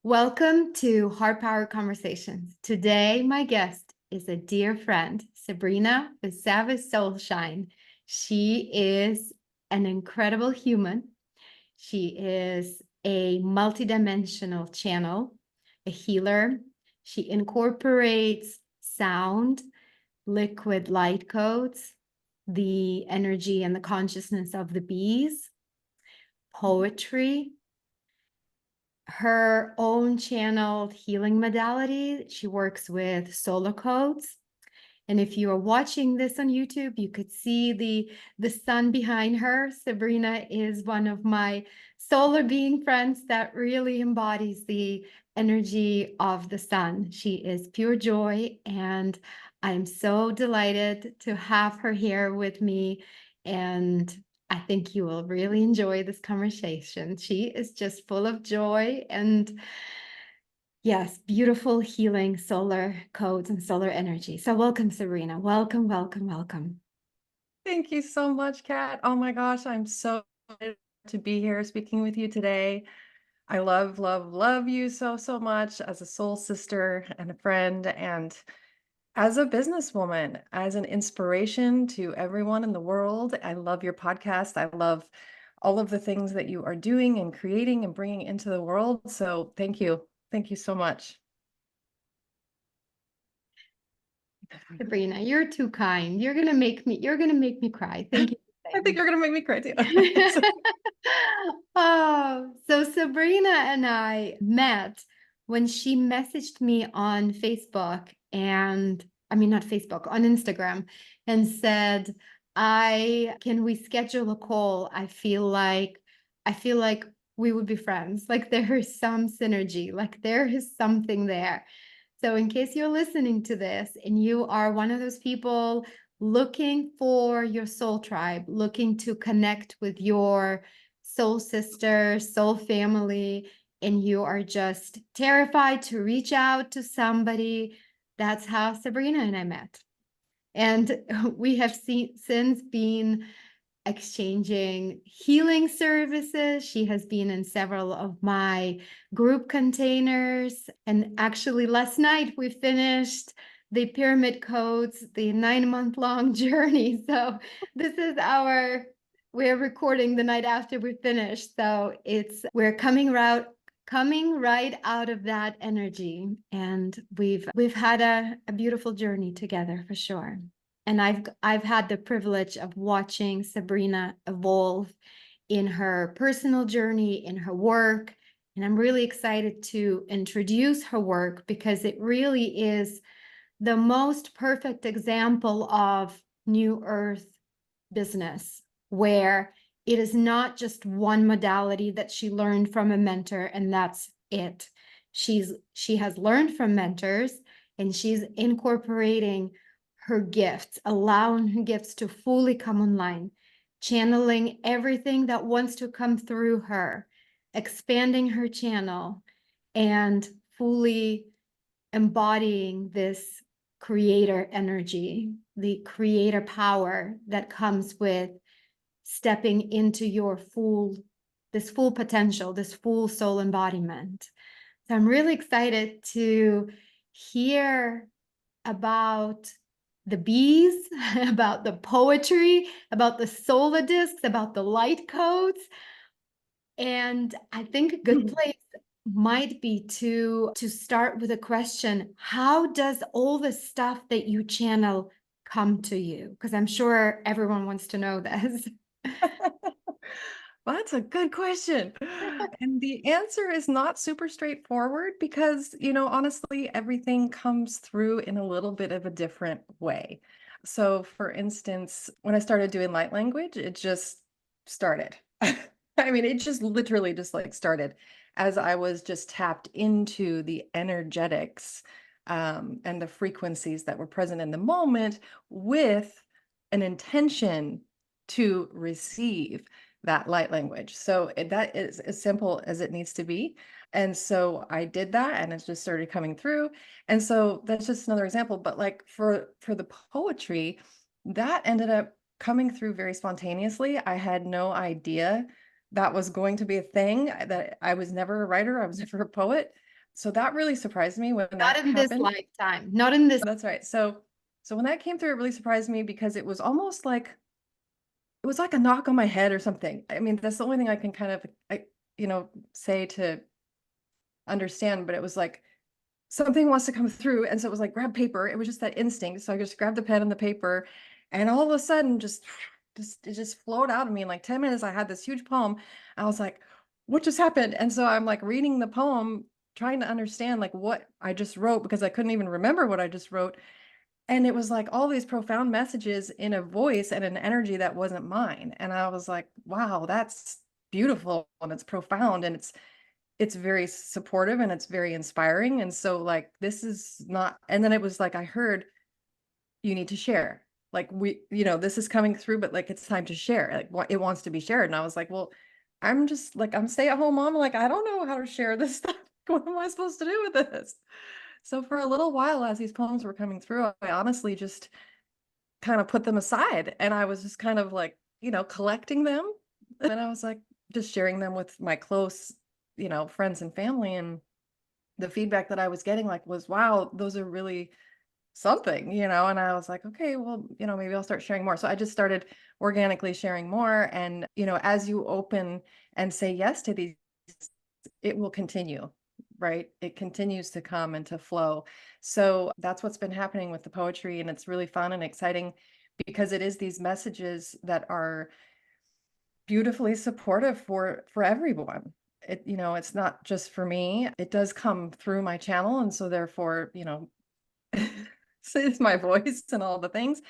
Welcome to Heart Power Conversations. Today, my guest is a dear friend, Sabrina with Savage Soulshine. She is an incredible human. She is a multidimensional channel, a healer. She incorporates sound, liquid light codes, the energy and the consciousness of the bees, poetry, her own channeled healing modality. She works with solar codes. And if you are watching this on YouTube, you could see the sun behind her. Sabrina is one of my solar being friends that really embodies the energy of the sun. She is pure joy, and I'm so delighted to have her here with me. And I think you will really enjoy this conversation. She is just full of joy and yes, beautiful healing solar codes and solar energy. So welcome, Sabrina. Welcome, welcome, welcome. Thank you so much, Kat. Oh my gosh, I'm so excited to be here speaking with you today. I love, love, love you so, so much as a soul sister and a friend, and as a businesswoman, as an inspiration to everyone in the world. I love your podcast. I love all of the things that you are doing and creating and bringing into the world. So thank you. Thank you so much. Sabrina, you're too kind. You're gonna make me cry. Thank you for I think saying you're going to make me cry too. that. Oh, so Sabrina and I met when she messaged me on Facebook and I mean not Facebook, on Instagram and said, I can we schedule a call? I feel like we would be friends. Like there is some synergy, like there is something there. So, in case you're listening to this and you are one of those people looking for your soul tribe, looking to connect with your soul sister, soul family, and you are just terrified to reach out to somebody, that's how Sabrina and I met. And we have since been exchanging healing services. She has been in several of my group containers. And actually, last night we finished the pyramid codes, the 9-month long journey. So, this is we're recording the night after we finished. So, we're coming right out of that energy, and we've had a beautiful journey together for sure. And I've had the privilege of watching Sabrina evolve in her personal journey, in her work, and I'm really excited to introduce her work because it really is the most perfect example of New Earth business, where it is not just one modality that she learned from a mentor and that's it. She has learned from mentors and she's incorporating her gifts, allowing her gifts to fully come online, channeling everything that wants to come through her, expanding her channel, and fully embodying this creator energy, the creator power that comes with stepping into this full potential, this full soul embodiment. So I'm really excited to hear about the bees, about the poetry, about the solar discs, about the light codes. And I think a good place might be to start with a question. How does all the stuff that you channel come to you? Because I'm sure everyone wants to know this. Well, that's a good question. And the answer is not super straightforward because, honestly, everything comes through in a little bit of a different way. So, for instance, when I started doing light language, it just started. I mean, it just literally just like started as I was just tapped into the energetics and the frequencies that were present in the moment with an intention to receive that light language. So that is as simple as it needs to be. And so I did that and it just started coming through. And so that's just another example. But like for the poetry, that ended up coming through very spontaneously. I had no idea that was going to be a thing, that I was never a writer, I was never a poet. So that really surprised me when Not that in this happened. lifetime, not in this. That's right. So when that came through, it really surprised me because it was almost like it was like a knock on my head or something. I mean, that's the only thing I can kind of say to understand, but it was like something wants to come through. And so it was like grab paper. It was just that instinct. So I just grabbed the pen and the paper, and all of a sudden just it just flowed out of me. In like 10 minutes, I had this huge poem. I was like, what just happened? And so I'm like reading the poem, trying to understand like what I just wrote because I couldn't even remember what I just wrote. And it was like all these profound messages in a voice and an energy that wasn't mine. And I was like, wow, that's beautiful and it's profound and it's very supportive and it's very inspiring. And so like this is not, and then it was like I heard you need to share. Like this is coming through, but like it's time to share. Like it wants to be shared. And I was like, well, I'm just like I'm stay-at-home mom. Like I don't know how to share this stuff. What am I supposed to do with this? So for a little while, as these poems were coming through, I honestly just kind of put them aside, and I was just kind of like, collecting them. And then I was like just sharing them with my close, friends and family. And the feedback that I was getting like was, wow, those are really something, and I was like, okay, well, maybe I'll start sharing more. So I just started organically sharing more. And, as you open and say yes to these, it will continue, right? It continues to come and to flow. So that's what's been happening with the poetry. And it's really fun and exciting because it is these messages that are beautifully supportive for everyone. It's not just for me. It does come through my channel. And so therefore, it's my voice and all the things,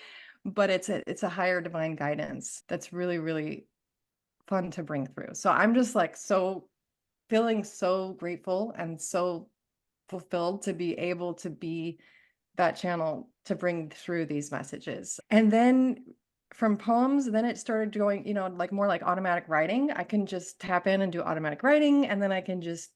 but it's a higher divine guidance that's really, really fun to bring through. So I'm just like feeling so grateful and so fulfilled to be able to be that channel to bring through these messages. And then from poems, then it started going, like more like automatic writing. I can just tap in and do automatic writing, and then I can just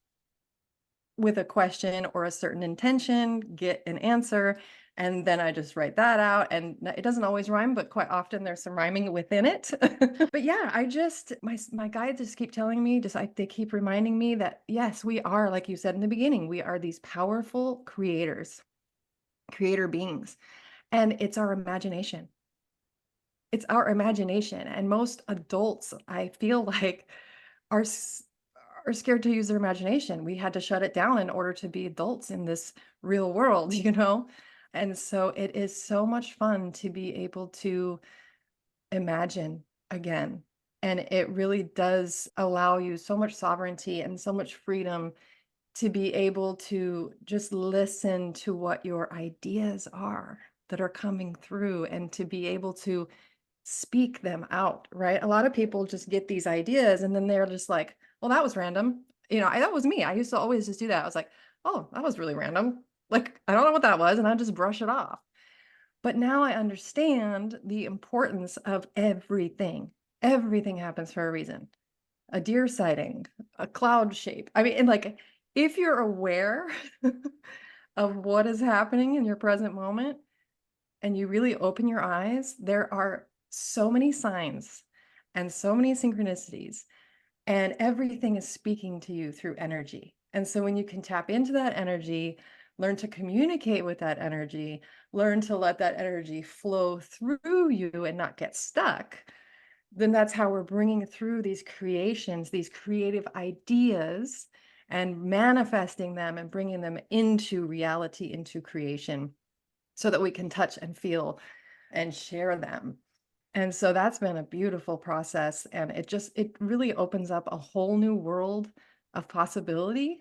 with a question or a certain intention, get an answer, and then I just write that out. And it doesn't always rhyme, but quite often there's some rhyming within it. But yeah, my guides just keep telling me, they keep reminding me that yes, we are, like you said in the beginning, we are these powerful creator beings, and it's our imagination. It's our imagination, and most adults, I feel like, are are scared to use their imagination. We had to shut it down in order to be adults in this real world, And so it is so much fun to be able to imagine again. And it really does allow you so much sovereignty and so much freedom to be able to just listen to what your ideas are that are coming through and to be able to speak them out, right? A lot of people just get these ideas and then they're just like, well, that was random. That was me. I used to always just do that. I was like, oh, that was really random. Like, I don't know what that was. And I just brush it off. But now I understand the importance of everything. Everything happens for a reason. A deer sighting, a cloud shape. I mean, and like, if you're aware of what is happening in your present moment, and you really open your eyes, there are so many signs and so many synchronicities, and everything is speaking to you through energy. And so when you can tap into that energy, learn to communicate with that energy, learn to let that energy flow through you and not get stuck, then that's how we're bringing through these creations, these creative ideas, and manifesting them and bringing them into reality, into creation, so that we can touch and feel and share them. And so that's been a beautiful process. And it really opens up a whole new world of possibility.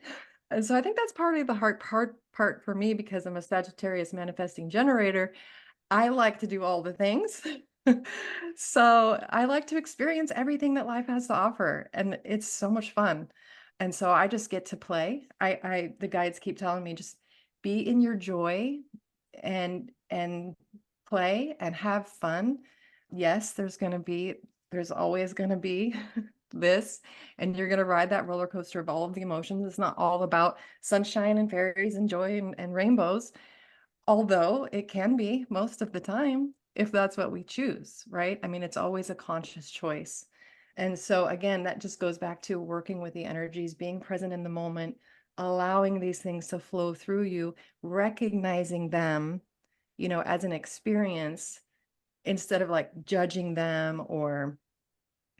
And so I think that's partly the hard part for me because I'm a Sagittarius manifesting generator. I like to do all the things. So I like to experience everything that life has to offer, and it's so much fun. And so I just get to play. The guides keep telling me just be in your joy and play and have fun. Yes, there's always going to be this, and you're going to ride that roller coaster of all of the emotions. It's not all about sunshine and fairies and joy and rainbows. Although it can be most of the time, if that's what we choose, right? I mean, it's always a conscious choice. And so again, that just goes back to working with the energies, being present in the moment, allowing these things to flow through you, recognizing them, as an experience instead of like judging them or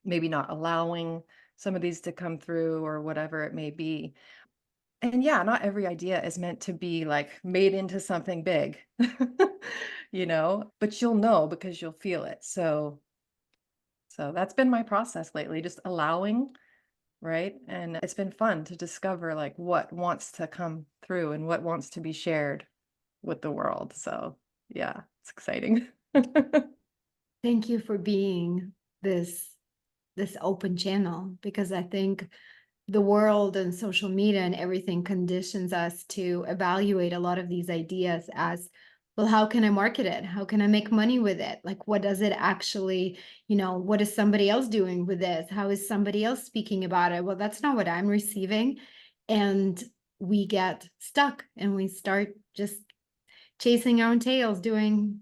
maybe not allowing some of these to come through or whatever it may be. And yeah, not every idea is meant to be like made into something big, but you'll know because you'll feel it. So that's been my process lately, just allowing, right? And it's been fun to discover like what wants to come through and what wants to be shared with the world. So yeah, it's exciting. Thank you for being this open channel, because I think the world and social media and everything conditions us to evaluate a lot of these ideas as, well, how can I market it? How can I make money with it? Like, what does it actually, what is somebody else doing with this? How is somebody else speaking about it? Well, that's not what I'm receiving. And we get stuck and we start just chasing our own tails, doing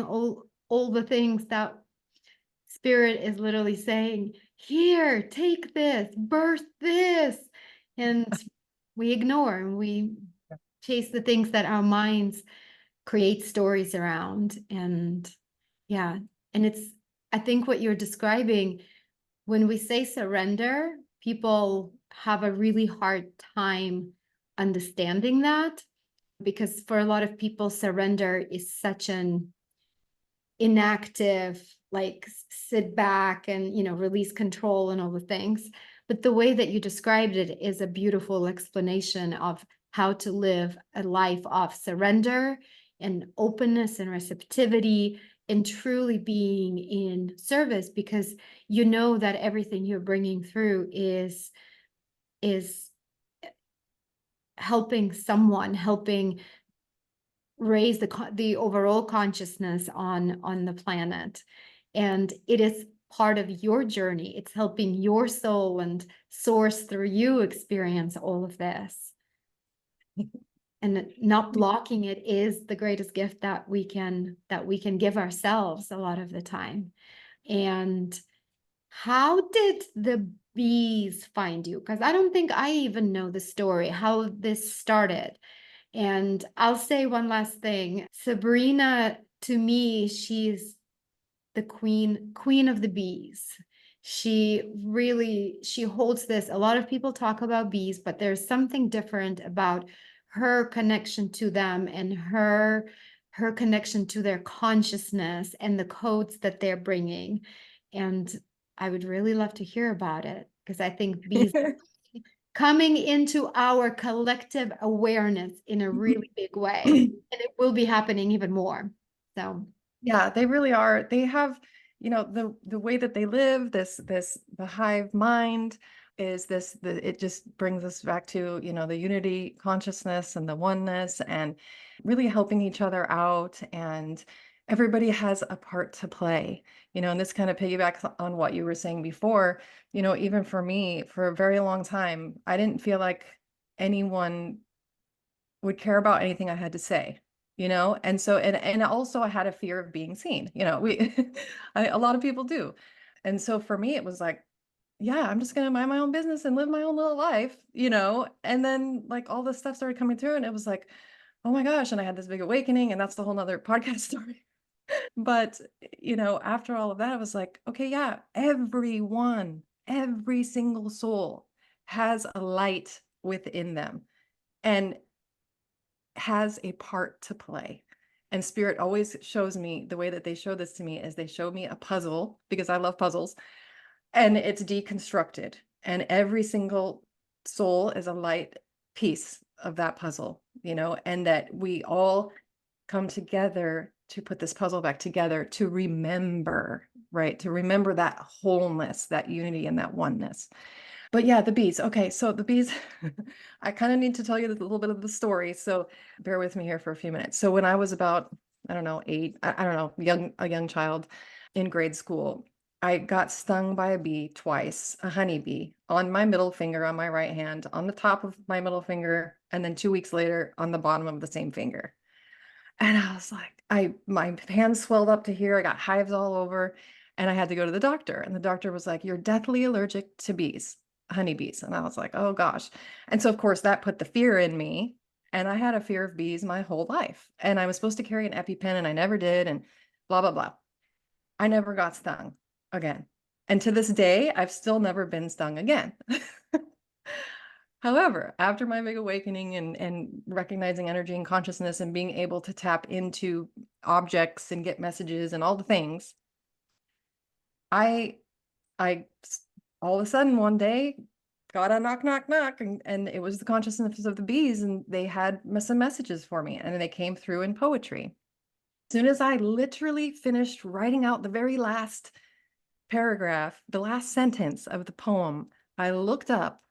all the things that Spirit is literally saying, here, take this, birth this. And we ignore and we chase the things that our minds create stories around. And yeah, and I think what you're describing, when we say surrender, people have a really hard time understanding that, because for a lot of people, surrender is such an inactive, like sit back and release control and all the things. But the way that you described it is a beautiful explanation of how to live a life of surrender and openness and receptivity and truly being in service, because you know that everything you're bringing through is helping someone, helping raise the overall consciousness on the planet. And it is part of your journey. It's helping your soul and source through you experience all of this. And not blocking it is the greatest gift that we can give ourselves a lot of the time. And how did the bees find you? Because I don't think I even know the story, how this started. And I'll say one last thing. Sabrina, to me, she's the queen of the bees. She holds this. A lot of people talk about bees, but there's something different about her connection to them and her connection to their consciousness and the codes that they're bringing. And I would really love to hear about it, because I think bees coming into our collective awareness in a really big way. And it will be happening even more. So Yeah, they really are. They have, the way that they live, the hive mind is it just brings us back to, the unity consciousness and the oneness and really helping each other out. And everybody has a part to play, and this kind of piggybacks on what you were saying before. Even for me, for a very long time, I didn't feel like anyone would care about anything I had to say, and so and also I had a fear of being seen, we a lot of people do. And so for me it was like, yeah, I'm just gonna mind my own business and live my own little life, and then like all this stuff started coming through and it was like, oh my gosh, and I had this big awakening, and that's the whole nother podcast story. But after all of that, I was like, okay, yeah, every single soul has a light within them and has a part to play. And spirit always shows me, the way that they show this to me is they show me a puzzle, because I love puzzles, and it's deconstructed. And every single soul is a light piece of that puzzle, and that we all come together to put this puzzle back together to remember, right? To remember that wholeness, that unity, and that oneness. But yeah, the bees. Okay, so the bees, I kind of need to tell you a little bit of the story. So bear with me here for a few minutes. So when I was about, I don't know, 8, I don't know, a young child in grade school, I got stung by a bee twice, a honeybee, on my middle finger on my right hand, on the top of my middle finger, and then 2 weeks later on the bottom of the same finger. And I was like, my hands swelled up to here. I got hives all over, and I had to go to the doctor. And the doctor was like, "You're deathly allergic to bees." honeybees. And I was like, oh gosh. And so, of course, that put the fear in me. And I had a fear of bees my whole life. And I was supposed to carry an EpiPen and I never did. And blah, blah, blah. I never got stung again. And to this day, I've still never been stung again. However, after my big awakening and recognizing energy and consciousness and being able to tap into objects and get messages and all the things, I I all of a sudden one day got a knock, knock, knock, and it was the consciousness of the bees, and they had some messages for me, and they came through in poetry. As soon as I literally finished writing out the very last paragraph, the last sentence of the poem, I looked up,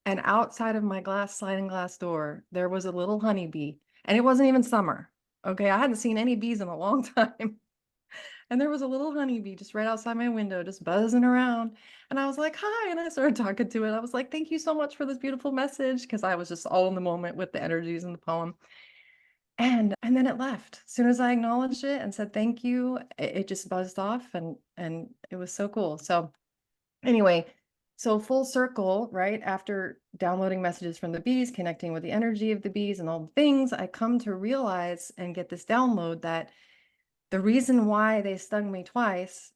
and outside of my sliding glass door, there was a little honeybee, and it wasn't even summer. Okay, I hadn't seen any bees in a long time. And there was a little honeybee just right outside my window, just buzzing around. And I was like, hi. And I started talking to it. I was like, thank you so much for this beautiful message. Because I was just all in the moment with the energies in the poem. And then it left. As soon as I acknowledged it and said thank you, it just buzzed off and it was so cool. So anyway, so full circle, right? After downloading messages from the bees, connecting with the energy of the bees and all the things, I come to realize and get this download that the reason why they stung me twice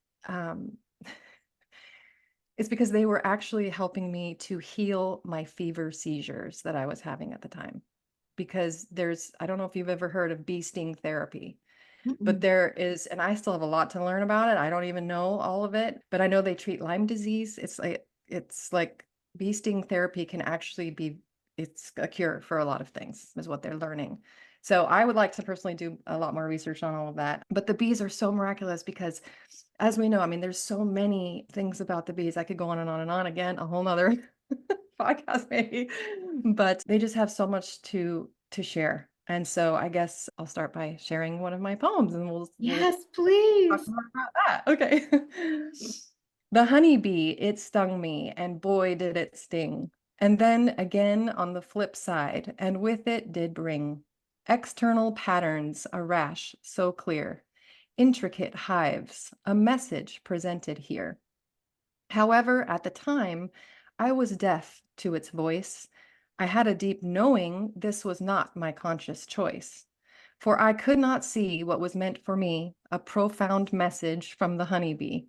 is because they were actually helping me to heal my fever seizures that I was having at the time. Because I don't know if you've ever heard of bee sting therapy, but Mm-mm. there is, and I still have a lot to learn about it. I don't even know all of it, but I know they treat Lyme disease. It's like bee sting therapy can actually be, it's a cure for a lot of things, is what they're learning. So I would like to personally do a lot more research on all of that. But the bees are so miraculous because, as we know, I mean, there's so many things about the bees. I could go on and on and on again, a whole nother podcast maybe, but they just have so much to share. And so I guess I'll start by sharing one of my poems and we'll Yes, talk please. more about that. Okay. The honeybee, it stung me, and boy, did it sting. And then again on the flip side, and with it did bring external patterns, a rash so clear, intricate hives, a message presented here. However, at the time, I was deaf to its voice. I had a deep knowing this was not my conscious choice. For I could not see what was meant for me, a profound message from the honeybee.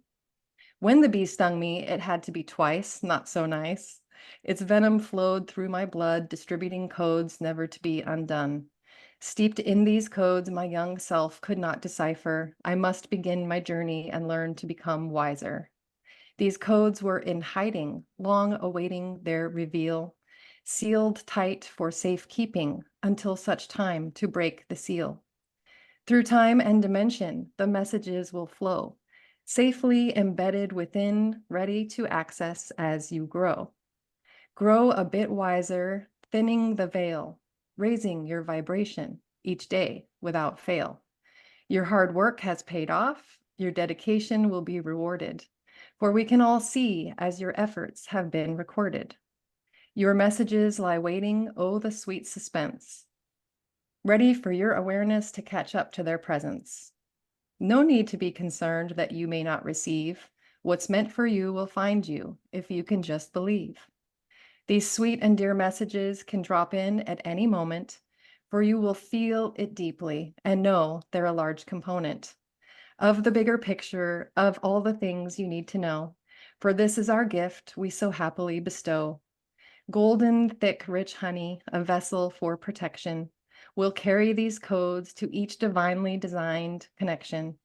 When the bee stung me, it had to be twice, not so nice. Its venom flowed through my blood, distributing codes never to be undone. Steeped in these codes, my young self could not decipher. I must begin my journey and learn to become wiser. These codes were in hiding, long awaiting their reveal, sealed tight for safekeeping until such time to break the seal. Through time and dimension, the messages will flow, safely embedded within, ready to access as you grow. Grow a bit wiser, thinning the veil, raising your vibration each day without fail. Your hard work has paid off, your dedication will be rewarded, for we can all see as your efforts have been recorded. Your messages lie waiting, oh, the sweet suspense, ready for your awareness to catch up to their presence. No need to be concerned that you may not receive. What's meant for you will find you if you can just believe. These sweet and dear messages can drop in at any moment, for you will feel it deeply and know they're a large component of the bigger picture of all the things you need to know. For this is our gift we so happily bestow. Golden, thick, rich honey, a vessel for protection, will carry these codes to each divinely designed connection.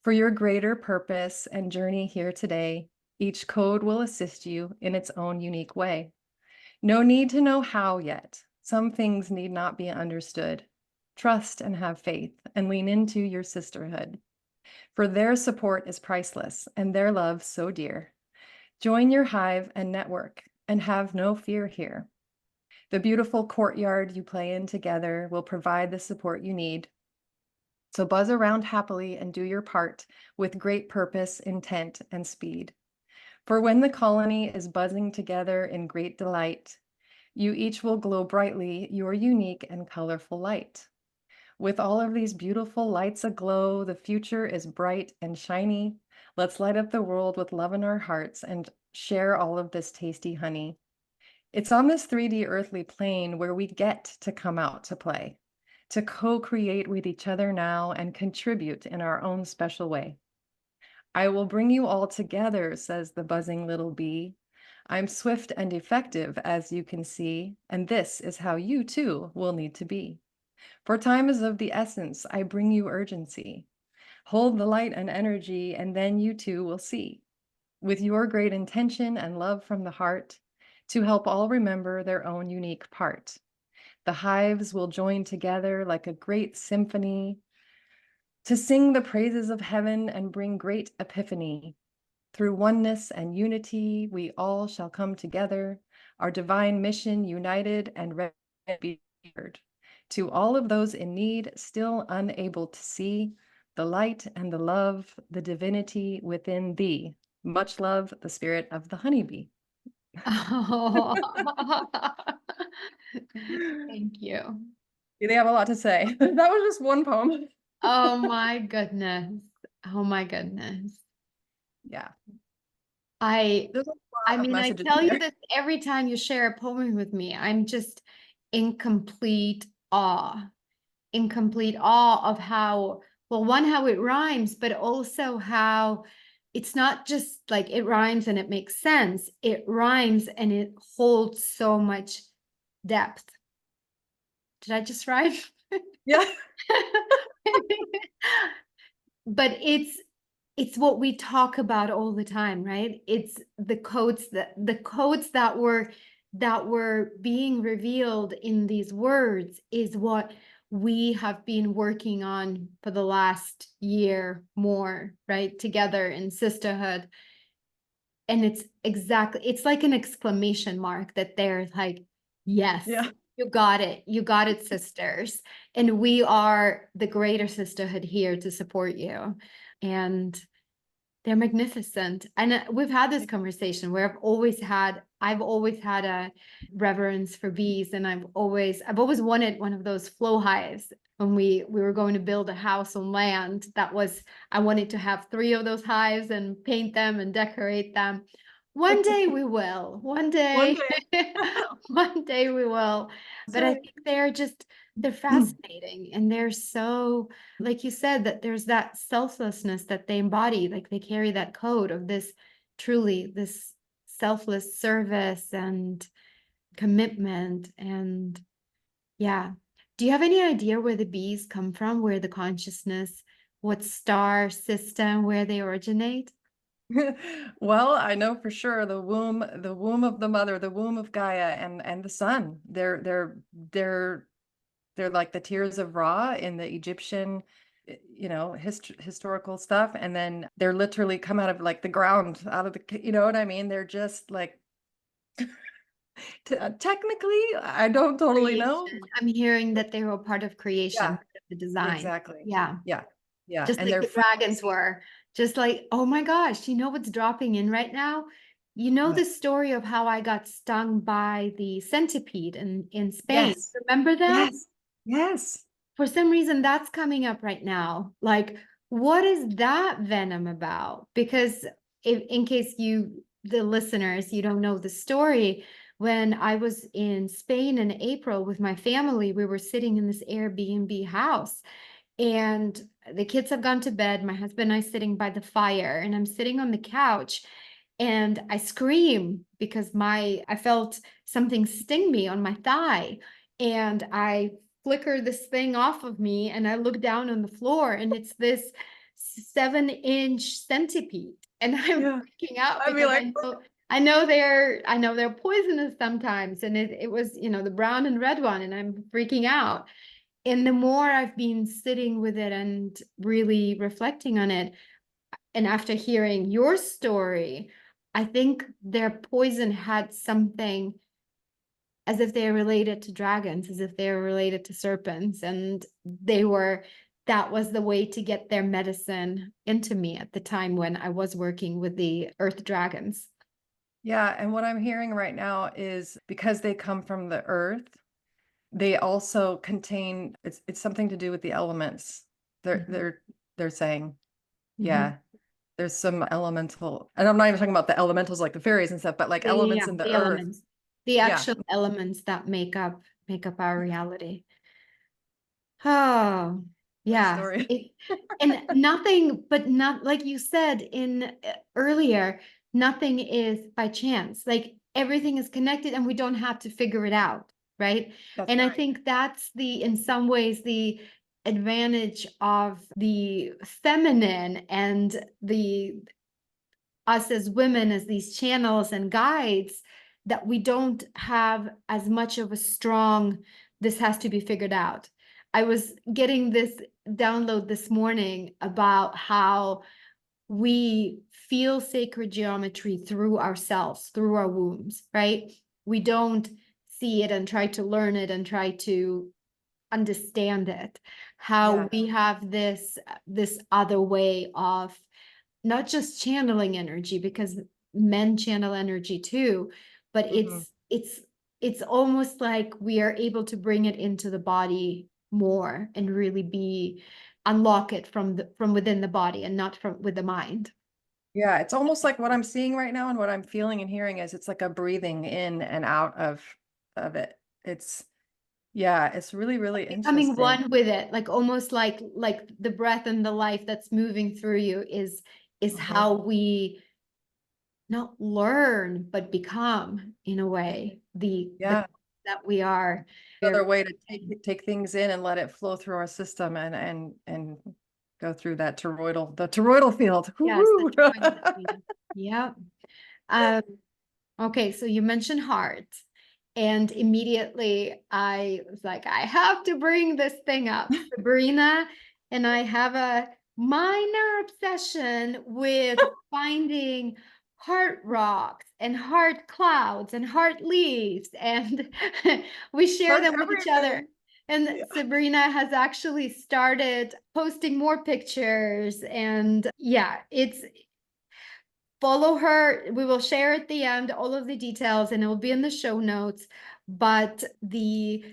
For your greater purpose and journey here today, each code will assist you in its own unique way. No need to know how yet. Some things need not be understood. Trust and have faith and lean into your sisterhood. For their support is priceless and their love so dear. Join your hive and network and have no fear here. The beautiful courtyard you play in together will provide the support you need. So buzz around happily and do your part with great purpose, intent, and speed. For when the colony is buzzing together in great delight, you each will glow brightly your unique and colorful light. With all of these beautiful lights aglow, the future is bright and shiny. Let's light up the world with love in our hearts and share all of this tasty honey. It's on this 3D earthly plane where we get to come out to play, to co-create with each other now and contribute in our own special way. I will bring you all together, says the buzzing little bee. I'm swift and effective, as you can see, and this is how you too will need to be. For time is of the essence, I bring you urgency. Hold the light and energy, and then you too will see. With your great intention and love from the heart, to help all remember their own unique part. The hives will join together like a great symphony to sing the praises of heaven and bring great epiphany. Through oneness and unity, we all shall come together, our divine mission united and ready to be heard. To all of those in need, still unable to see the light and the love, the divinity within thee. Much love, the spirit of the honeybee. Oh, thank you. They have a lot to say. That was just one poem. Oh my goodness. Oh my goodness. Yeah, I there's a I lot of mean, I messages tell you there. this every time you share a poem with me. I'm just in complete awe, in complete awe of how, well, one, how it rhymes, but also how it's not just like it rhymes and it makes sense. It rhymes and it holds so much depth. Did I just rhyme? Yeah. But it's what we talk about all the time, right? It's the codes that were being revealed in these words is what we have been working on for the last year more, right? Together in sisterhood. And it's like an exclamation mark that they're like, yes, Yeah. you got it, sisters. And we are the greater sisterhood here to support you. And they're magnificent. And we've had this conversation where I've always had a reverence for bees, and I've always wanted one of those flow hives. When we were going to build a house on land, I wanted to have 3 of those hives and paint them and decorate them. One day we will. One One day, day. one day we will. That's But I right. think they're fascinating, and they're so, like you said, that there's that selflessness that they embody, like they carry that code of this selfless service and commitment. And yeah, do you have any idea where the bees come from, where the consciousness, what star system, where they originate? Well, I know for sure the womb of the mother, the womb of Gaia and the sun. They're like the tears of Ra in the Egyptian, historical stuff. And then they're literally come out of like the ground, out of you know what I mean? They're just like technically, I don't totally know. Creation. I'm hearing that they were part of creation, Yeah, part of the design. exactly. Yeah. Yeah. Yeah. Just And like they're the dragons frequency. were. Just like, oh my gosh, you know what's dropping in right now? You know the What? story of how I got stung by the centipede in Spain. Yes. Remember that? Yes. Yes. For some reason, that's coming up right now. Like, what is that venom about? Because if, in case the listeners, you don't know the story, when I was in Spain in April with my family, we were sitting in this Airbnb house, and the kids have gone to bed. My husband and I sitting by the fire, and I'm sitting on the couch, and I scream because I felt something sting me on my thigh, and I flicker this thing off of me, and I look down on the floor, and it's this 7-inch centipede, and I'm Yeah. freaking out I'd be because like, I know they're poisonous sometimes, and it was, the brown and red one, and I'm freaking out. And the more I've been sitting with it and really reflecting on it, and after hearing your story, I think their poison had something, as if they're related to dragons, as if they're related to serpents, and that was the way to get their medicine into me at the time when I was working with the earth dragons. yeah. And what I'm hearing right now is because they come from the earth, they also contain it's something to do with the elements. They're Mhm. they're they're saying, Mhm. yeah, there's some elemental, and I'm not even talking about the elementals like the fairies and stuff, but like Yeah, yeah, elements yeah, in the the earth. elements, the Yeah. actual elements that make up our reality. Oh, That yeah. story. And nothing, but not like you said in earlier, nothing is by chance. Like everything is connected and we don't have to figure it out, right? That's And I right. think that's in some ways, the advantage of the feminine and the us as women as these channels and guides, that we don't have as much of a strong this has to be figured out. I was getting this download this morning about how we feel sacred geometry through ourselves, through our wombs, right? We don't see it and try to learn it and try to understand it. How Yeah. we have this other way of not just channeling energy, because men channel energy too, but Hmm. it's almost like we are able to bring it into the body more and really be unlock it from within the body and not from with the mind. Yeah, it's almost like what I'm seeing right now and what I'm feeling and hearing is it's like a breathing in and out of it. It's yeah, it's really, really Becoming interesting. one with it, like almost like the breath and the life that's moving through you is Hmm. how we not learn but become, in a way, the Yeah. that we are. Another way to take things in and let it flow through our system and go through that the toroidal field. Yes, the Woo-hoo. toroidal field. Yeah. Um, okay, so you mentioned heart, and immediately I was like, I have to bring this thing up. Sabrina and I have a minor obsession with finding heart rocks and heart clouds and heart leaves, and we share Hearts them with each other. everything. And Yeah. Sabrina has actually started posting more pictures, and yeah, it's follow her. We will share at the end all of the details and it will be in the show notes. But the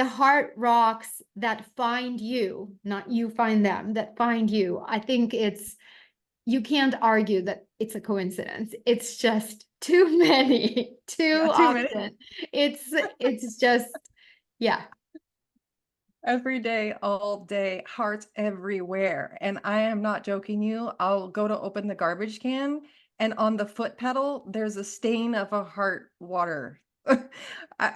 heart rocks that find you, not you find them, that find you. I think you can't argue that it's a coincidence. It's just too many, Yeah, too too many. often. It's just, yeah. Every day, all day, hearts everywhere. And I am not joking you. I'll go to open the garbage can, and on the foot pedal, there's a stain of a heart water.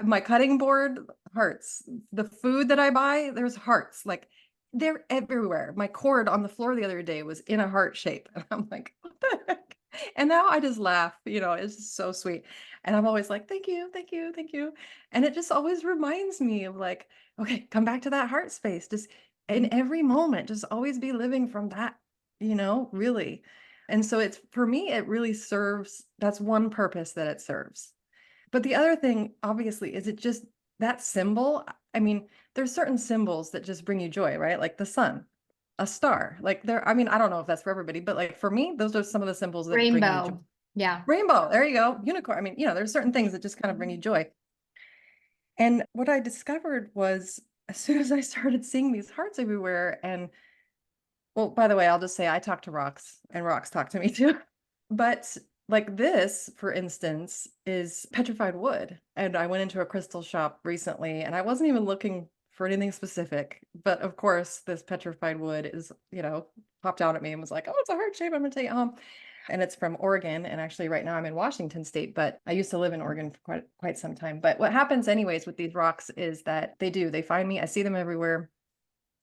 My cutting board, hearts. The food that I buy, there's hearts. Like they're everywhere. My cord on the floor the other day was in a heart shape. And I'm like, what the heck? And now I just laugh, it's just so sweet. And I'm always like, thank you, thank you, thank you. And it just always reminds me of like, okay, come back to that heart space. Just in every moment, just always be living from that, really. And so it's for me, it really serves, that's one purpose that it serves. But the other thing, obviously, is it just that symbol. I mean, there's certain symbols that just bring you joy, right? Like the sun, a star. Like I mean, I don't know if that's for everybody, but like for me, those are some of the symbols that bring me joy. Rainbow. Yeah. Rainbow, there you go. Unicorn. I mean, there's certain things that just kind of bring you joy. And what I discovered was as soon as I started seeing these hearts everywhere, and well, by the way, I'll just say I talk to rocks and rocks talk to me too. But like this, for instance, is petrified wood. And I went into a crystal shop recently and I wasn't even looking for anything specific. But of course, this petrified wood is, popped out at me and was like, oh, it's a heart shape. I'm going to take it home. And it's from Oregon. And actually, right now I'm in Washington State, but I used to live in Oregon for quite some time. But what happens, anyways, with these rocks is that they find me. I see them everywhere.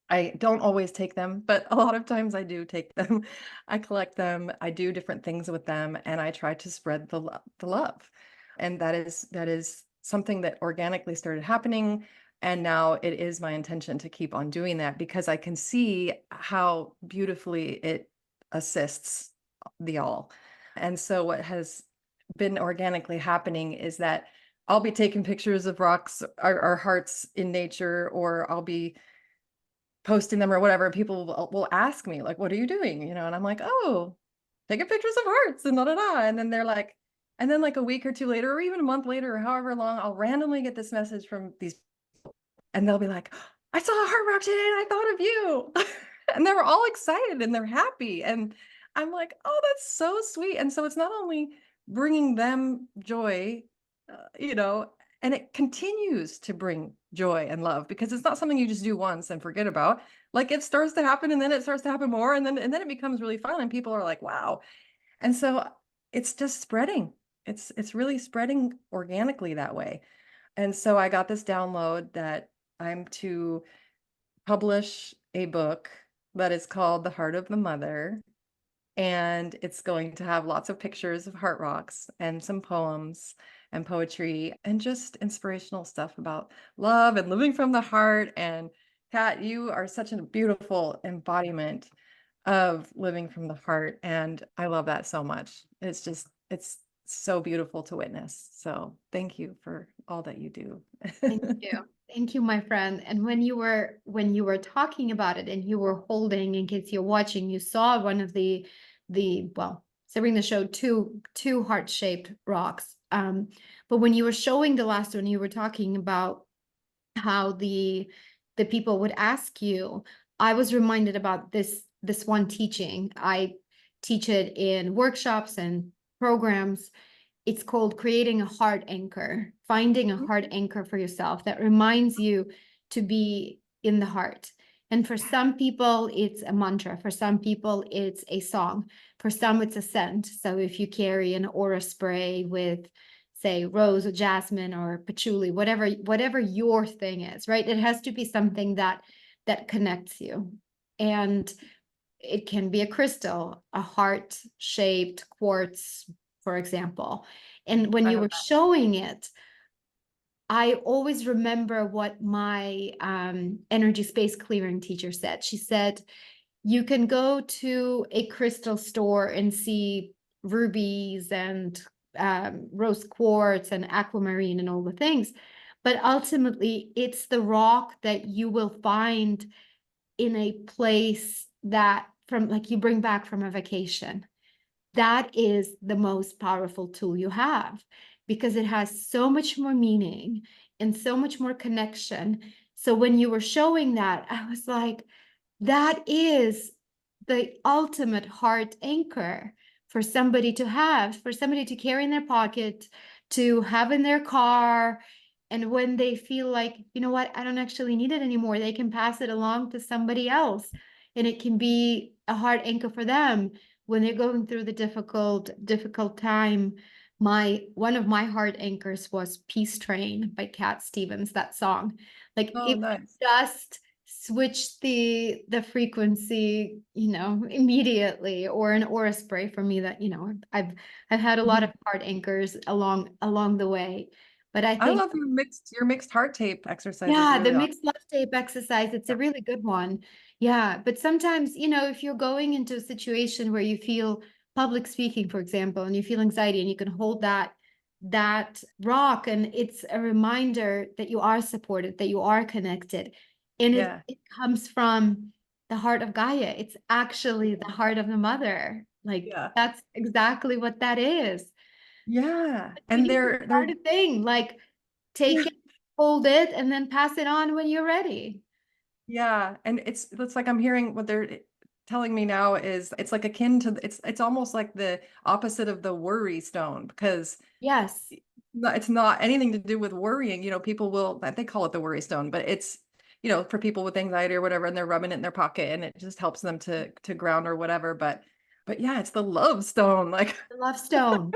I don't always take them, but a lot of times I do take them. I collect them. I do different things with them, and I try to spread the love. And that is something that organically started happening. And now it is my intention to keep on doing that because I can see how beautifully it assists the all. And so what has been organically happening is that I'll be taking pictures of rocks or hearts in nature, or I'll be posting them or whatever, and people will ask me like, "What are you doing?" And I'm like, "Oh, taking pictures of hearts and da da da." And then they're like, and then like a week or two later, or even a month later, or however long, I'll randomly get this message from these, and they'll be like, "I saw a heart rock today, and I thought of you," and they're all excited and they're happy, and I'm like, "Oh, that's so sweet." And so it's not only bringing them joy, you know, and it continues to bring joy and love because it's not something you just do once and forget about. Like it starts to happen and then it starts to happen more and then it becomes really fun and people are like, "Wow." And so it's just spreading. It's really spreading organically that way. And so I got this download that I'm to publish a book that is called The Heart of the Mother, and it's going to have lots of pictures of heart rocks and some poems and poetry and just inspirational stuff about love and living from the heart. And Kat, you are such a beautiful embodiment of living from the heart. And I love that so much. It's so beautiful to witness. So thank you for all that you do. Thank you. Thank you, my friend. And when you were talking about it and you were holding, in case you're watching, you saw one of the well, Sabrina showed two heart-shaped rocks. But when you were showing the last one, you were talking about how the people would ask you. I was reminded about this one teaching. I teach it in workshops and programs. It's called creating a heart anchor, finding a heart anchor for yourself that reminds you to be in the heart. And for some people, it's a mantra. For some people, it's a song. For some, it's a scent. So if you carry an aura spray with, say, rose or jasmine or patchouli, whatever your thing is, right? It has to be something that connects you. And it can be a crystal, a heart-shaped quartz, for example. And when I you love were showing it, I always remember what my energy space clearing teacher said. She said, you can go to a crystal store and see rubies and rose quartz and aquamarine and all the things. But ultimately, it's the rock that you will find in a place that from like you bring back from a vacation. That is the most powerful tool you have because it has so much more meaning and so much more connection. So when you were showing that, I was like, that is the ultimate heart anchor for somebody to have, for somebody to carry in their pocket, to have in their car. And when they feel like, you know what, I don't actually need it anymore, they can pass it along to somebody else. And it can be a heart anchor for them when they're going through the difficult time. One of my heart anchors was Peace Train by Cat Stevens, that song. Like Oh, it nice. just switch the frequency, immediately, or an aura spray for me that, I've had a lot of Mhm. heart anchors along the way. But I I think, love your mixed heart tape exercise is yeah, the really awesome. mixed love tape exercise, it's a Yeah. really good one. Yeah, but sometimes, if you're going into a situation where you feel public speaking, for example, and you feel anxiety and you can hold that rock and it's a reminder that you are supported, that you are connected. And it, Yeah. it comes from the heart of Gaia. It's actually the heart of the mother. Like Yeah. that's exactly what that is. Yeah. You And need to they're start a thing, like take yeah. it, hold it, and then pass it on when you're ready. Yeah. And it's like I'm hearing what they're telling me now is it's like akin to it's almost like the opposite of the worry stone because Yes. it's not anything to do with worrying. People will they call it the worry stone, but it's for people with anxiety or whatever, and they're rubbing it in their pocket and it just helps them to ground or whatever. But yeah, it's the love stone, like The love stone.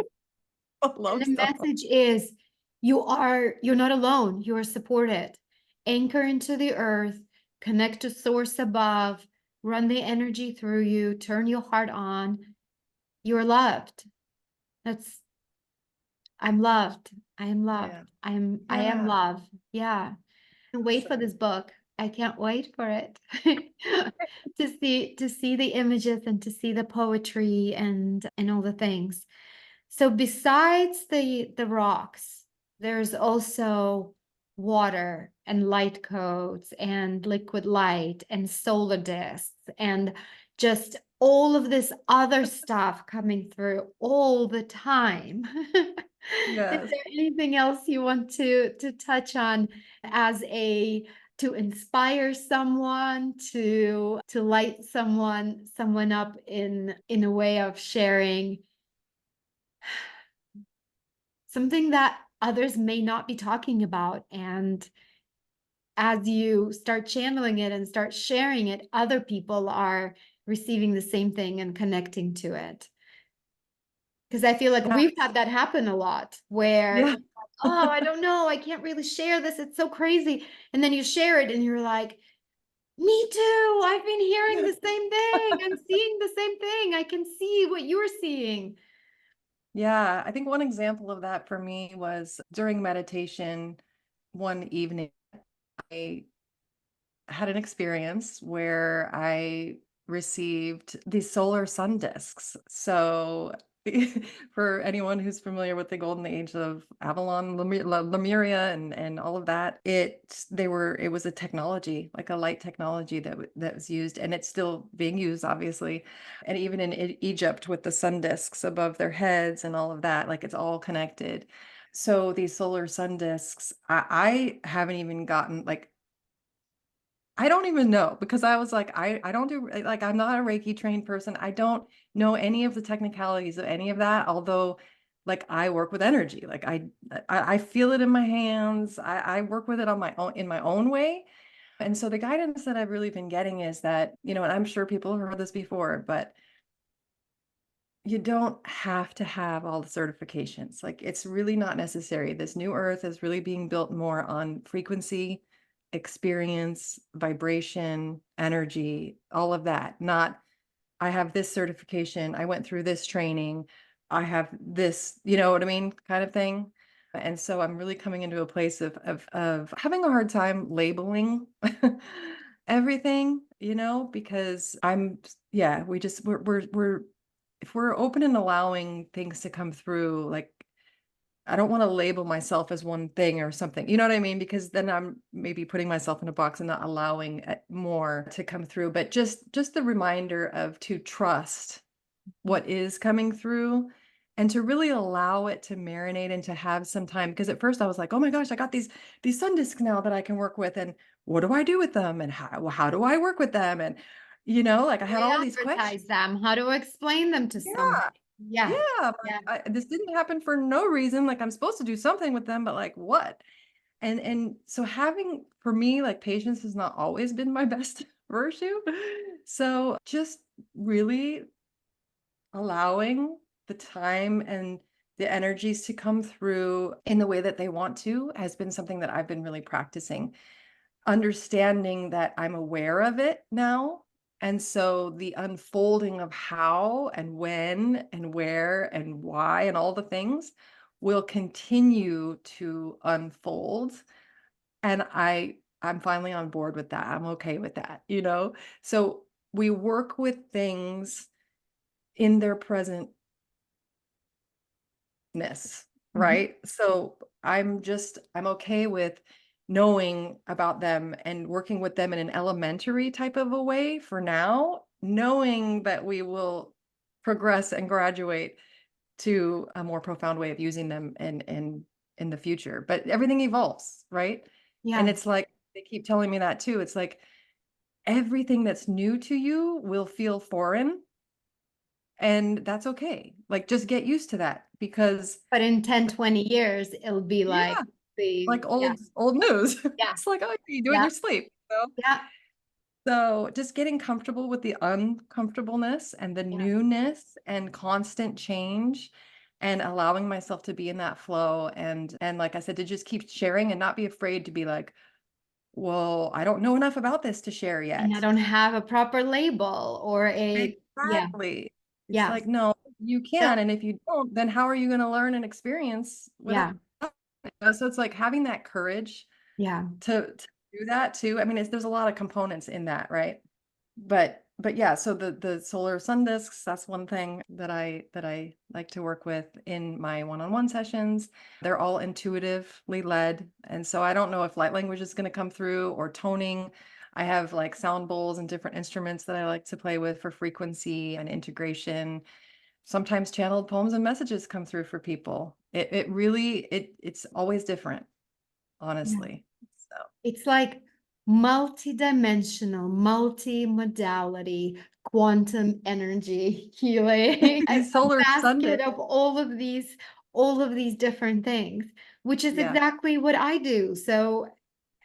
And love the stone. message is you're not alone. You are supported. Anchor into the earth, connect to source above, run the energy through you, turn your heart on. You're loved. That's I'm loved. I am loved. Yeah. I am Yeah. love. Yeah. Can't wait for Awesome. this book. I can't wait for it. To see the images and to see the poetry and all the things. So besides the rocks, there's also water and light codes and liquid light and solar discs and just all of this other stuff coming through all the time. Is Yes. there anything else you want to touch on as a to inspire someone, to light someone up in a way of sharing something that others may not be talking about. And as you start channeling it and start sharing it, other people are receiving the same thing and connecting to it. Because I feel like Yeah. we've had that happen a lot where Yeah. it's like, oh, I don't know, I can't really share this. It's so crazy. And then you share it and you're like, me too. I've been hearing the same thing. I'm seeing the same thing. I can see what you're seeing. Yeah, I think one example of that for me was during meditation one evening. I had an experience where I received these solar sun discs. So, for anyone who's familiar with the golden age of Avalon, Lemuria, and all of that, it was a technology, like a light technology that was used, and it's still being used, obviously, and even in Egypt with the sun discs above their heads and all of that, like it's all connected. So these solar sun discs, I haven't even gotten like I don't even know because I was like, I don't do like I'm not a Reiki trained person. I don't know any of the technicalities of any of that. Although, like I work with energy, like I feel it in my hands. I work with it on my own in my own way. And so the guidance that I've really been getting is that, and I'm sure people have heard this before, but you don't have to have all the certifications. Like it's really not necessary. This new earth is really being built more on frequency, experience, vibration, energy, all of that. Not, I have this certification, I went through this training, I have this, you know what I mean, kind of thing. And so I'm really coming into a place of having a hard time labeling everything, because yeah, we're if we're open and allowing things to come through, like I don't want to label myself as one thing or something. You know what I mean? Because then I'm maybe putting myself in a box and not allowing more to come through. But just the reminder of to trust what is coming through and to really allow it to marinate and to have some time. Because at first I was like, oh my gosh, I got these sun discs now that I can work with. And what do I do with them? And how do I work with them? And like I How do had all I these questions. advertise them? How to explain them to someone? Yeah. Yeah. Yeah, Yeah. this didn't happen for no reason. Like I'm supposed to do something with them, but like what? And so having for me, like patience has not always been my best virtue. So just really allowing the time and the energies to come through in the way that they want to has been something that I've been really practicing. Understanding that I'm aware of it now. And so the unfolding of how and when and where and why and all the things will continue to unfold. And I'm finally on board with that. I'm okay with that. So we work with things in their presentness, Mhm. right? So I'm okay with knowing about them and working with them in an elementary type of a way for now, knowing that we will progress and graduate to a more profound way of using them in the future. But everything evolves, right? And Yeah. it's like they keep telling me that too. It's like everything that's new to you will feel foreign, and that's okay. Like just get used to that because But in 10, 20 years, it'll be like yeah, the, like yeah, old news. yeah, It's like, oh, you do it in yeah, your sleep. yeah, So just getting comfortable with the uncomfortableness and the yeah. newness and constant change and allowing myself to be in that flow and like I said, to just keep sharing and not be afraid to be like, well, I don't know enough about this to share And I yet. don't have a proper label or yeah, Exactly. It's yeah, like, no, you yeah, can. And if you don't, then how are you going to learn and experience without yeah, So it's like having that courage yeah. to do that too. I mean, there's a lot of components in that, right? But yeah, so the solar sun discs, that's one thing that I like to work with in my one-on-one sessions. They're all intuitively led. And so I don't know if light language is going to come through or toning. I have like sound bowls and different instruments that I like to play with for frequency and integration. Sometimes channeled poems and messages come through for people. It's always different, Yeah. honestly. So It's like multi-dimensional, multi-modality quantum energy healing, a These solar sun basket disk. of all of these different things, which is Yeah. exactly what I do. So,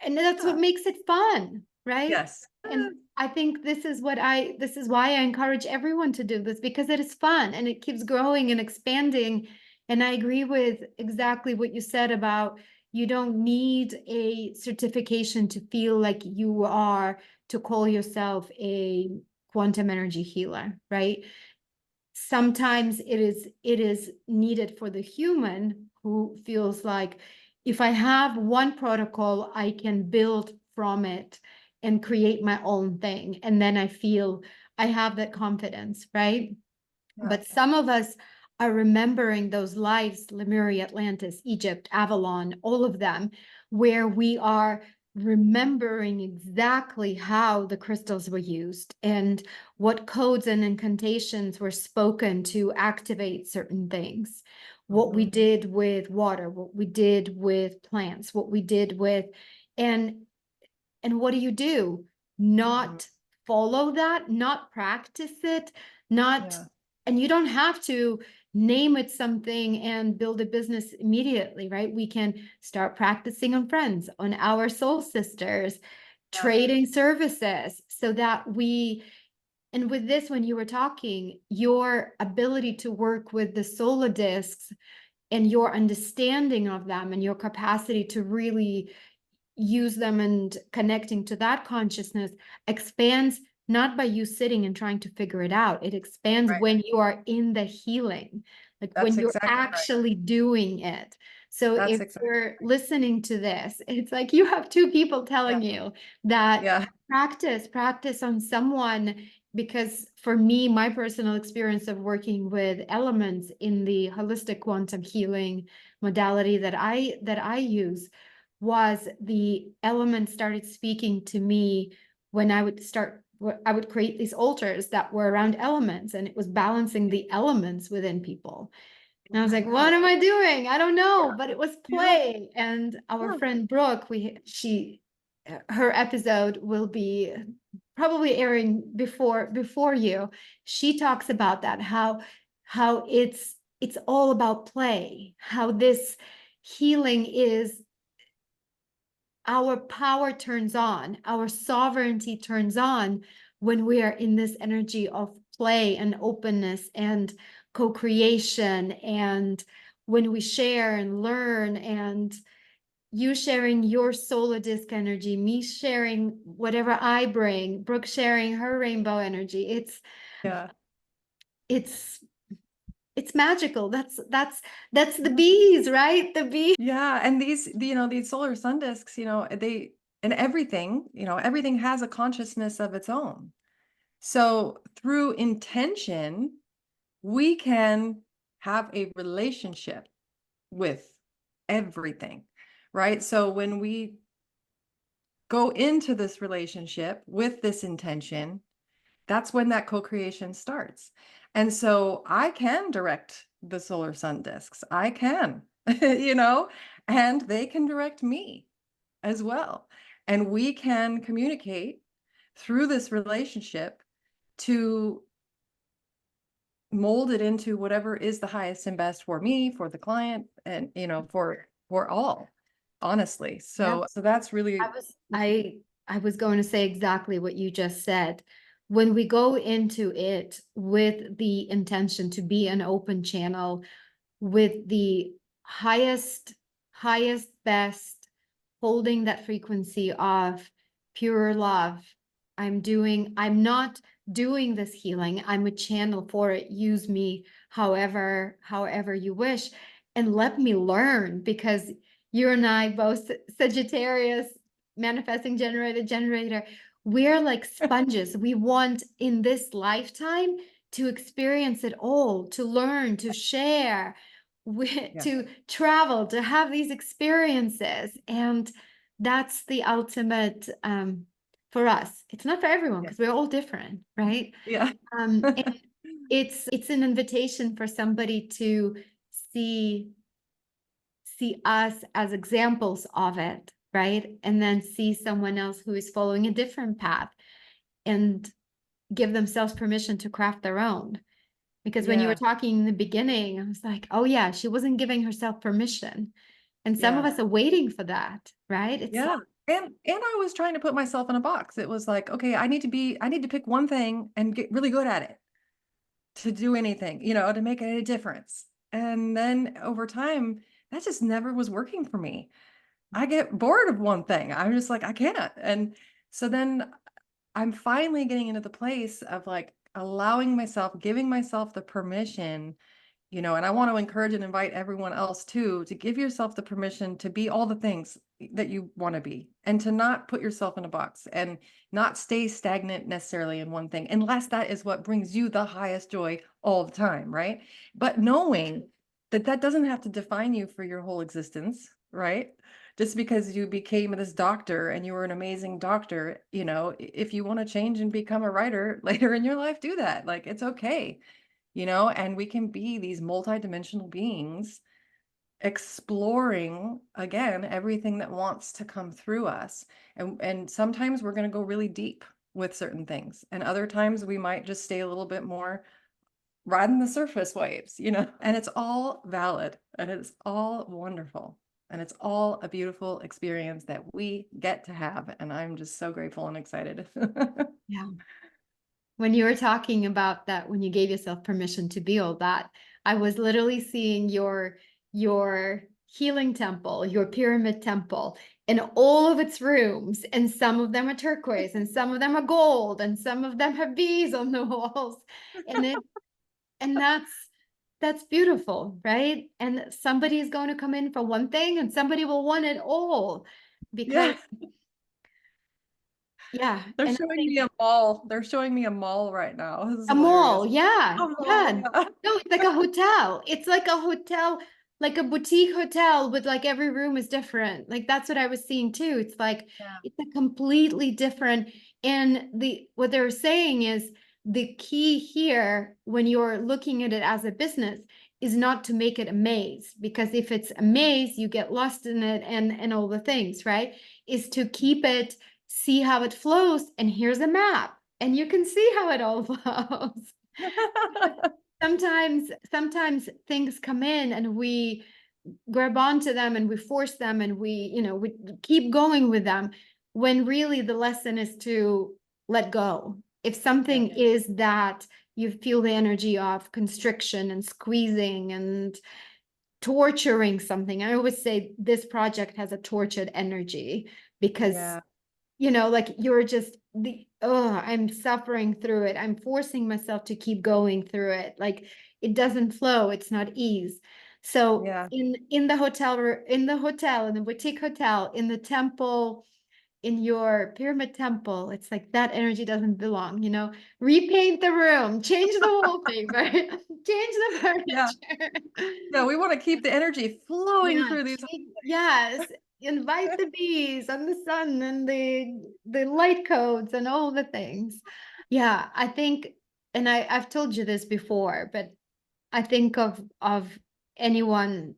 and that's what Yeah. makes it fun, right? Yes. And I think this is why I encourage everyone to do this, because it is fun and it keeps growing and expanding. And I agree with exactly what you said about you don't need a certification to feel like you are, to call yourself a quantum energy healer, right? Sometimes it is needed for the human who feels like, if I have one protocol, I can build from it and create my own thing, and then I feel I have that confidence, right? Yeah. But some of us are remembering those lives, Lemuria, Atlantis, Egypt, Avalon, all of them, where we are remembering exactly how the crystals were used and what codes and incantations were spoken to activate certain things. What we Mhm. did with water, what we did with plants, what we did with, and and what do? Not follow that, not practice it, not, Yeah. and you don't have to name it something and build a business immediately, right? We can start practicing on friends, on our soul sisters, Yeah. trading services so that we, and with this, when you were talking, your ability to work with the solar discs and your understanding of them and your capacity to really use them and connecting to that consciousness expands, not by you sitting and trying to figure it out. It expands Right. when you are in the healing, like when That's you're exactly right. actually doing it. So That's if exactly you're right. listening to this, it's like you have two people Yeah. telling you that Yeah. practice on someone. Because for me, my personal experience of working with elements in the holistic quantum healing modality that I use, was the elements started speaking to me when I would create these altars that were around elements, and it was balancing the elements within people. And I was like, what Wow. am I doing? I don't know, but it was Yeah. play. And our Yeah. friend Brooke, her episode will be probably airing before you. She talks about that, how it's all about play, how this healing is, our power turns on, our sovereignty turns on when we are in this energy of play and openness and co-creation, and when we share and learn, and you sharing your solar disc energy, me sharing whatever I bring, Brooke sharing her rainbow energy. Yeah. It's it's magical. That's the Yeah. bees, right? The bees. Yeah, and these solar sun disks, they and everything, everything has a consciousness of its own. So through intention, we can have a relationship with everything, right? So when we go into this relationship with this intention, that's when that co-creation starts. And so I can direct the solar sun disks. I can, you know, and they can direct me as well. And we can communicate through this relationship to mold it into whatever is the highest and best for me, for the client, and for all, honestly. Yeah. So that's I really was I I was going to say exactly what you just said. When we go into it with the intention to be an open channel with the highest, best, holding that frequency of pure love. I'm not doing this healing. I'm a channel for it. Use me however you wish. And let me learn, because you and I both Sagittarius, manifesting generator. We're like sponges. We want in this lifetime to experience it all, to learn, to share, yeah, to travel, to have these experiences. And that's the ultimate, for us. It's not for everyone yeah, because we're all different, right? yeah. And it's an invitation for somebody to see see us as examples of it, right? And then see someone else who is following a different path and give themselves permission to craft their own. Because when you were Yeah. talking in the beginning, I was like, oh yeah, she wasn't giving herself permission. And some of Yeah. us are waiting for that, right? It's Yeah. like, And I was trying to put myself in a box. It was like, okay, I need to pick one thing and get really good at it to do anything, to make a difference. And then over time, that just never was working for me. I get bored of one thing. I'm just like, I can't. And so then I'm finally getting into the place of like allowing myself, giving myself the permission, and I want to encourage and invite everyone else too, to give yourself the permission to be all the things that you want to be and to not put yourself in a box and not stay stagnant necessarily in one thing, unless that is what brings you the highest joy all the time, right? But knowing that that doesn't have to define you for your whole existence, right? Just because you became this doctor and you were an amazing doctor, if you want to change and become a writer later in your life, do that. Like, it's okay, and we can be these multidimensional beings exploring again everything that wants to come through us. And sometimes we're going to go really deep with certain things, and other times we might just stay a little bit more riding the surface waves, and it's all valid and it's all wonderful. And it's all a beautiful experience that we get to have. And I'm just so grateful and excited. yeah. When you were talking about that, when you gave yourself permission to be all that, I was literally seeing your healing temple, your pyramid temple, in all of its rooms, and some of them are turquoise, and some of them are gold, and some of them have bees on the walls, and it and that's beautiful, right? And somebody is going to come in for one thing, and somebody will want it all, because Yeah. yeah, They're and I showing think me a mall. They're showing me a mall right now. This is a mall, hilarious. yeah, A mall, yeah. yeah. No, it's like a hotel. It's like a hotel, like a boutique hotel with like every room is different. Like that's what I was seeing too. It's like Yeah. it's a completely different. And the what they're saying is the key here when you're looking at it as a business is not to make it a maze, because if it's a maze, you get lost in it and all the things, right? Is to keep it, see how it flows, and here's a map and you can see how it all flows. Sometimes things come in and we grab onto them and we force them and we keep going with them, when really the lesson is to let go. If Yeah. something is that you feel the energy of constriction and squeezing and torturing something, I always say this project has a tortured energy, because Yeah. like you're just I'm suffering through it, I'm forcing myself to keep going through it, like it doesn't flow, it's not ease. So Yeah. in the hotel, in the boutique hotel, in the temple, in your pyramid temple, it's like that energy doesn't belong, repaint the room, change the wallpaper, change the Yeah. furniture. Yeah. We want to keep the energy flowing Yeah, through these. yes. Invite the bees and the sun and the light codes and all the things. Yeah, I think, and I've told you this before, but I think of anyone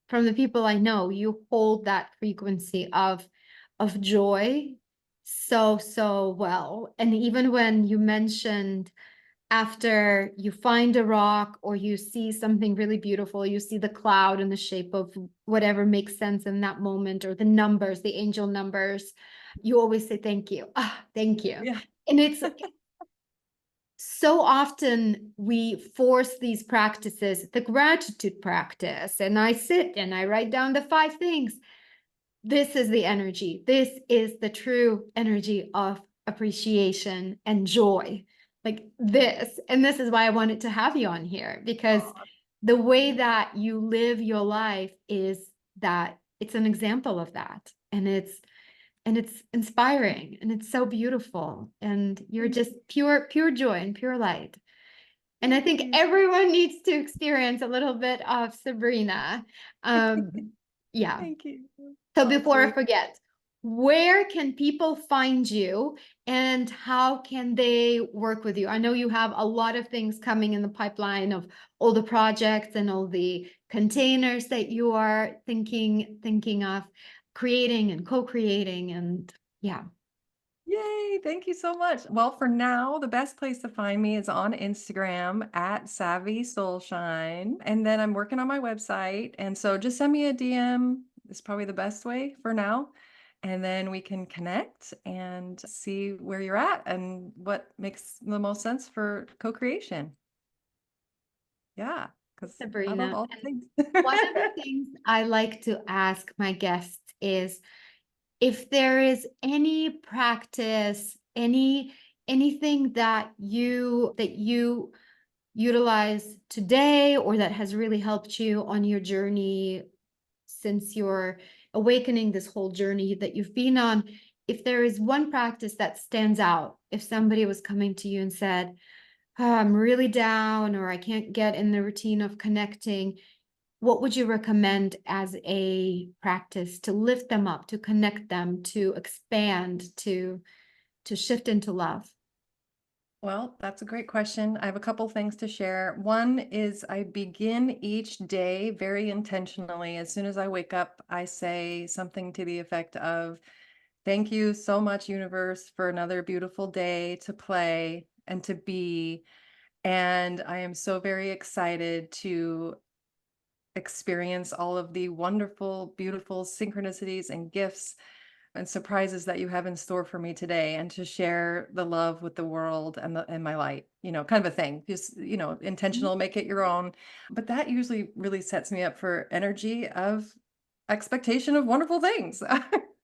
from the people I know, you hold that frequency of joy so well. And even when you mentioned after you find a rock or you see something really beautiful, you see the cloud in the shape of whatever makes sense in that moment, or the numbers, the angel numbers, you always say thank you. Ah, thank you. Yeah. And it's so often we force these practices, the gratitude practice, and I sit and I write down the 5 things. This is the energy. This is the true energy of appreciation and joy. Like this. And this is why I wanted to have you on here, because Aw, the way that you live your life is that it's an example of that. And it's inspiring and it's so beautiful. And you're thank just pure joy and pure light. And I thank think you. everyone needs to experience a little bit of Sabrina. Yeah. Thank you. So Oh, before I sweet. forget, where can people find you and how can they work with you? I know you have a lot of things coming in the pipeline of all the projects and all the containers that you are thinking of. creating and co-creating, and yeah. Yay, thank you so much. Well, for now, the best place to find me is on Instagram at Savvy Soulshine. And then I'm working on my website. And so just send me a DM is probably the best way for now. And then we can connect and see where you're at and what makes the most sense for co-creation. Yeah, because I love Sabrina, all and things. one of the things I like to ask my guests is if there is any practice, anything that you utilize today or that has really helped you on your journey since your awakening, this whole journey that you've been on, if there is one practice that stands out, if somebody was coming to you and said, "Oh, I'm really down," or "I can't get in the routine of connecting," what would you recommend as a practice to lift them up, to connect them, to expand, to shift into love? Well, that's a great question. I have a couple things to share. One is I begin each day very intentionally. As soon as I wake up, I say something to the effect of, "Thank you so much, universe, for another beautiful day to play and to be. And I am so very excited to experience all of the wonderful, beautiful synchronicities and gifts and surprises that you have in store for me today, and to share the love with the world and my light," kind of a thing. Just, Mhm. intentional, make it your own. But that usually really sets me up for energy of expectation of wonderful things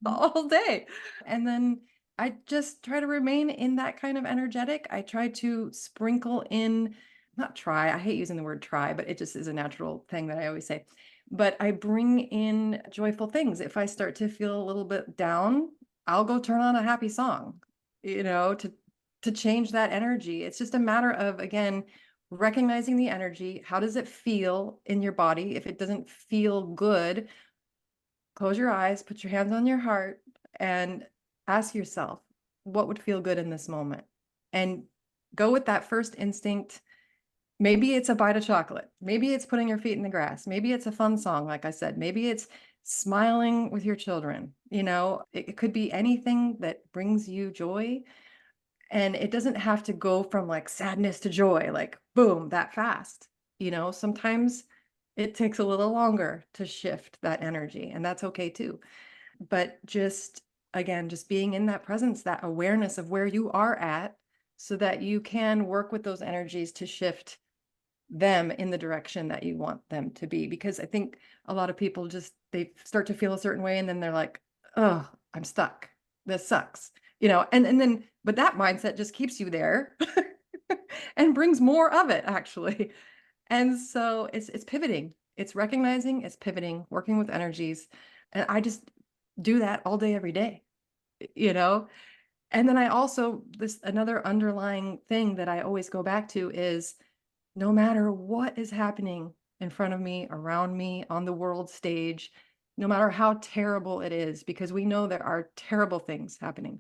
all day. And then I just try to remain in that kind of energetic. I try to sprinkle in, not try, I hate using the word try, but it just is a natural thing that I always say. But I bring in joyful things. If I start to feel a little bit down, I'll go turn on a happy song, to change that energy. It's just a matter of, again, recognizing the energy. How does it feel in your body? If it doesn't feel good, close your eyes, put your hands on your heart, and ask yourself, what would feel good in this moment? And go with that first instinct. Maybe it's a bite of chocolate. Maybe it's putting your feet in the grass. Maybe it's a fun song, like I said. Maybe it's smiling with your children. It could be anything that brings you joy. And it doesn't have to go from like sadness to joy, like boom, that fast. Sometimes it takes a little longer to shift that energy, and that's okay too. But just, again, just being in that presence, that awareness of where you are at, so that you can work with those energies to shift them in the direction that you want them to be. Because I think a lot of people just, they start to feel a certain way and then they're like, "Oh, I'm stuck. This sucks." And then, but that mindset just keeps you there and brings more of it actually. And so it's pivoting. It's recognizing, it's pivoting, working with energies. And I just do that all day, every day, you know? And then I also, this another underlying thing that I always go back to is, no matter what is happening in front of me, around me, on the world stage, no matter how terrible it is, because we know there are terrible things happening,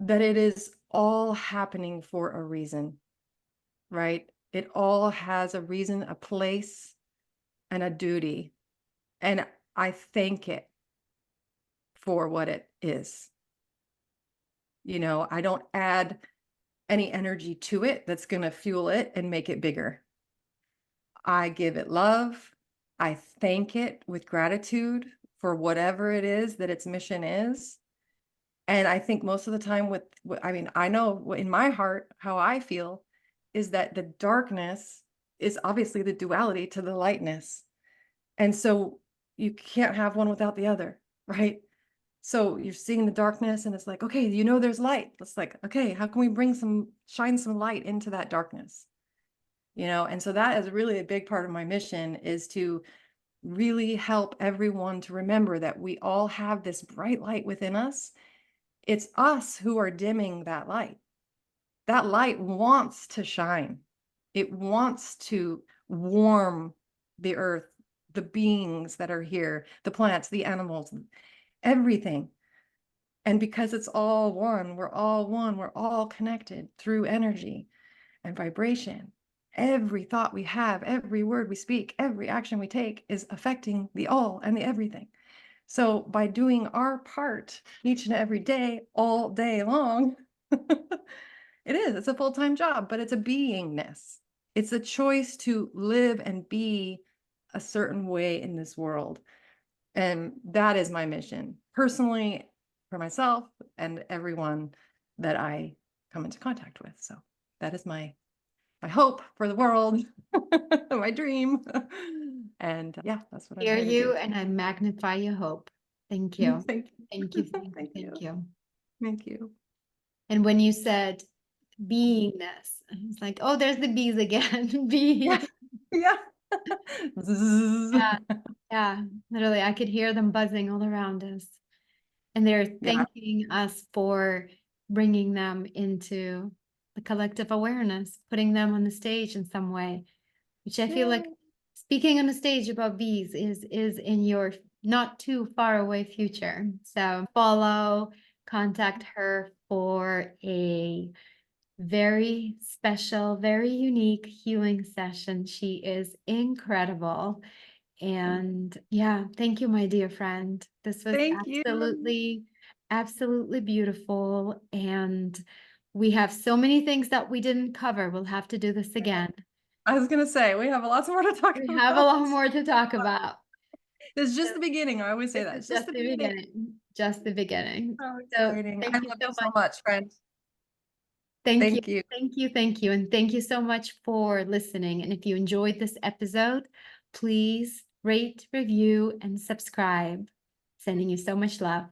that it is all happening for a reason, right? It all has a reason, a place, and a duty. And I thank it for what it is. I don't add any energy to it that's going to fuel it and make it bigger. I give it love. I thank it with gratitude for whatever it is that its mission is. And I think most of the time I mean, I know in my heart how I feel is that the darkness is obviously the duality to the lightness. And so you can't have one without the other, right? So you're seeing the darkness and it's like, okay, there's light. It's like, okay, how can we shine some light into that darkness? And so that is really a big part of my mission, is to really help everyone to remember that we all have this bright light within us. It's us who are dimming that light. That light wants to shine. It wants to warm the earth, the beings that are here, the plants, the animals, everything. And because it's all one, we're all connected through energy and vibration. Every thought we have, every word we speak, every action we take is affecting the all and the everything. So by doing our part each and every day, all day long, it's a full-time job, but it's a beingness. It's a choice to live and be a certain way in this world. And that is my mission personally for myself and everyone that I come into contact with. So that is my hope for the world, my dream. And yeah, that's what I'm Hear here to do. you, and I magnify your hope. Thank you. Thank Thank you. you. Thank you. Thank Thank you. you. Thank you. And when you said beingness, I was like, oh, there's the bees again. Yeah. Being. Yeah. Zzz. Yeah. Yeah. Literally, I could hear them buzzing all around us. And they're Yeah. thanking us for bringing them into the collective awareness, putting them on the stage in some way, which I feel like Yay. speaking on the stage about bees is in your not too far away future. So follow, contact her for a very special, very unique healing session. She is incredible. And yeah, thank you, my dear friend. This was Thank you. absolutely beautiful. And we have so many things that we didn't cover. We'll have to do this again. I was gonna say we have lots more to talk We have a about. lot more to talk about. This is just So the beginning. I always say this that. is It's just just the the beginning. beginning, just the beginning. So So exciting. I thank you love you so so much. much, friend. Thank you. Thank you. Thank you. Thank you. And thank you so much for listening. And if you enjoyed this episode, please rate, review, and subscribe. Sending you so much love.